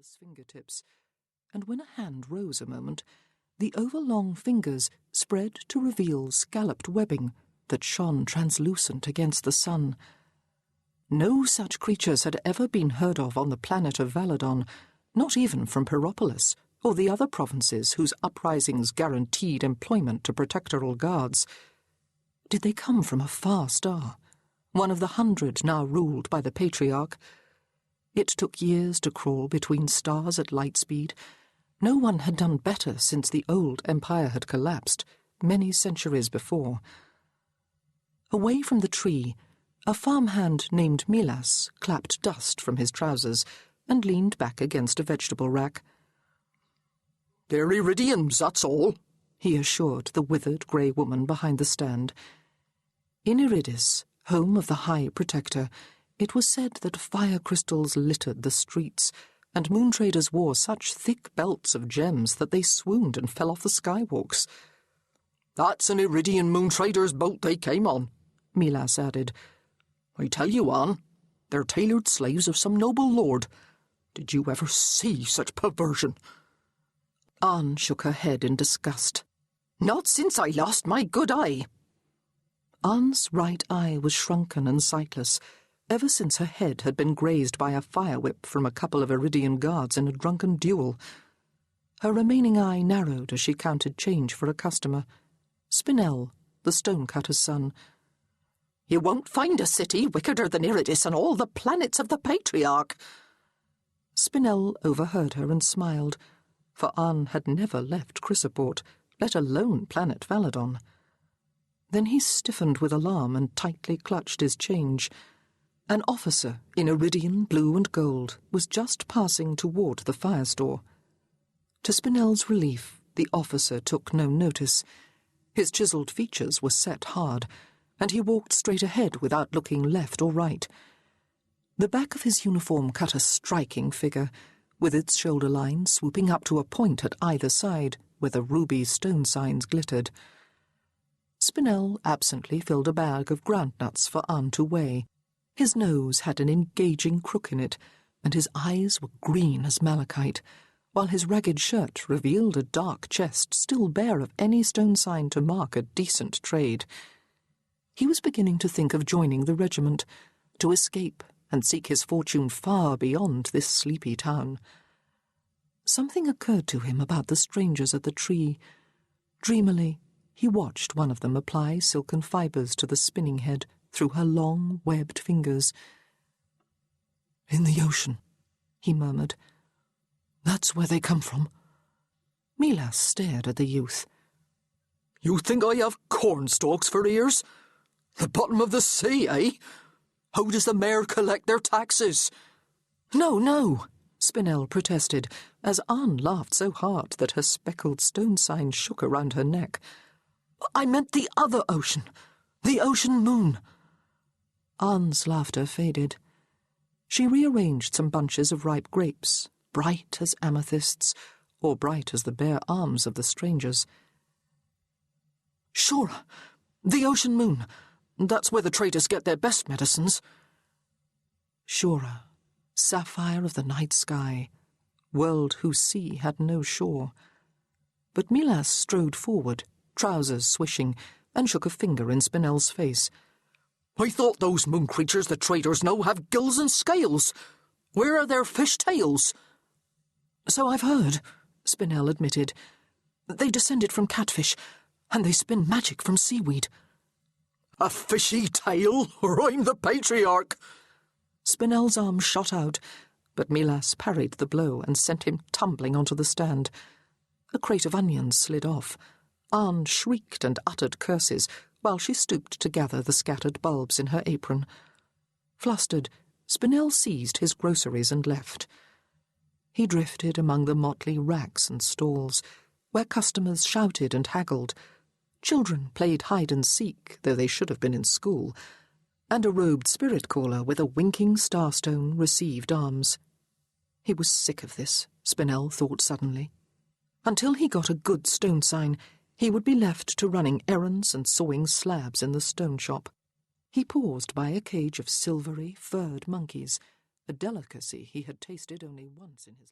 tremulous fingertips, and when a hand rose a moment, the overlong fingers spread to reveal scalloped webbing that shone translucent against the sun. No such creatures had ever been heard of on the planet of Valadon, not even from Peropolis or the other provinces whose uprisings guaranteed employment to protectoral guards. Did they come from a far star, one of the 100 now ruled by the Patriarch? It took years to crawl between stars at light speed. No one had done better since the old empire had collapsed, many centuries before. Away from the tree, a farmhand named Milas clapped dust from his trousers and leaned back against a vegetable rack. "They're iridiums, that's all," he assured the withered grey woman behind the stand. In Iridis, home of the High Protector, it was said that fire crystals littered the streets, and moon traders wore such thick belts of gems that they swooned and fell off the skywalks. "That's an Iridian moon trader's boat they came on," Milas added. "I tell you, Anne, they're tailored slaves of some noble lord. Did you ever see such perversion?" Anne shook her head in disgust. "Not since I lost my good eye." Anne's right eye was shrunken and sightless, ever since her head had been grazed by a fire whip from a couple of Iridian guards in a drunken duel. Her remaining eye narrowed as she counted change for a customer. Spinel, the stonecutter's son. "You won't find a city wickeder than Iridis on all the planets of the Patriarch." Spinel overheard her and smiled, for Anne had never left Chrysoport, let alone planet Valadon. Then he stiffened with alarm and tightly clutched his change. An officer in Iridian blue and gold was just passing toward the fire store. To Spinel's relief, the officer took no notice. His chiselled features were set hard, and he walked straight ahead without looking left or right. The back of his uniform cut a striking figure, with its shoulder line swooping up to a point at either side, where the ruby stone signs glittered. Spinel absently filled a bag of groundnuts for Anne to weigh. His nose had an engaging crook in it, and his eyes were green as malachite, while his ragged shirt revealed a dark chest still bare of any stone sign to mark a decent trade. He was beginning to think of joining the regiment, to escape and seek his fortune far beyond this sleepy town. Something occurred to him about the strangers at the tree. Dreamily, he watched one of them apply silken fibres to the spinning head through her long, webbed fingers. "In the ocean," he murmured. "That's where they come from." Milas stared at the youth. "You think I have cornstalks for ears? The bottom of the sea, eh? How does the mayor collect their taxes?" "No, no," Spinel protested, as Anne laughed so hard that her speckled stone sign shook around her neck. "I meant the other ocean, the ocean moon." Anne's laughter faded. She rearranged some bunches of ripe grapes, bright as amethysts, or bright as the bare arms of the strangers. "Shora, the ocean moon. That's where the traders get their best medicines." Shora, sapphire of the night sky, world whose sea had no shore. But Milas strode forward, trousers swishing, and shook a finger in Spinel's face. "I thought those moon creatures the traders know have gills and scales. Where are their fish tails?" "So I've heard," Spinel admitted. "They descended from catfish, and they spin magic from seaweed." "A fishy tail, or I'm the Patriarch!" Spinel's arm shot out, but Milas parried the blow and sent him tumbling onto the stand. A crate of onions slid off. Anne shrieked and uttered curses while she stooped to gather the scattered bulbs in her apron. Flustered, Spinel seized his groceries and left. He drifted among the motley racks and stalls, where customers shouted and haggled. Children played hide-and-seek, though they should have been in school, and a robed spirit-caller with a winking starstone received alms. He was sick of this, Spinel thought suddenly. Until he got a good stone sign, he would be left to running errands and sawing slabs in the stone shop. He paused by a cage of silvery, furred monkeys, a delicacy he had tasted only once in his life.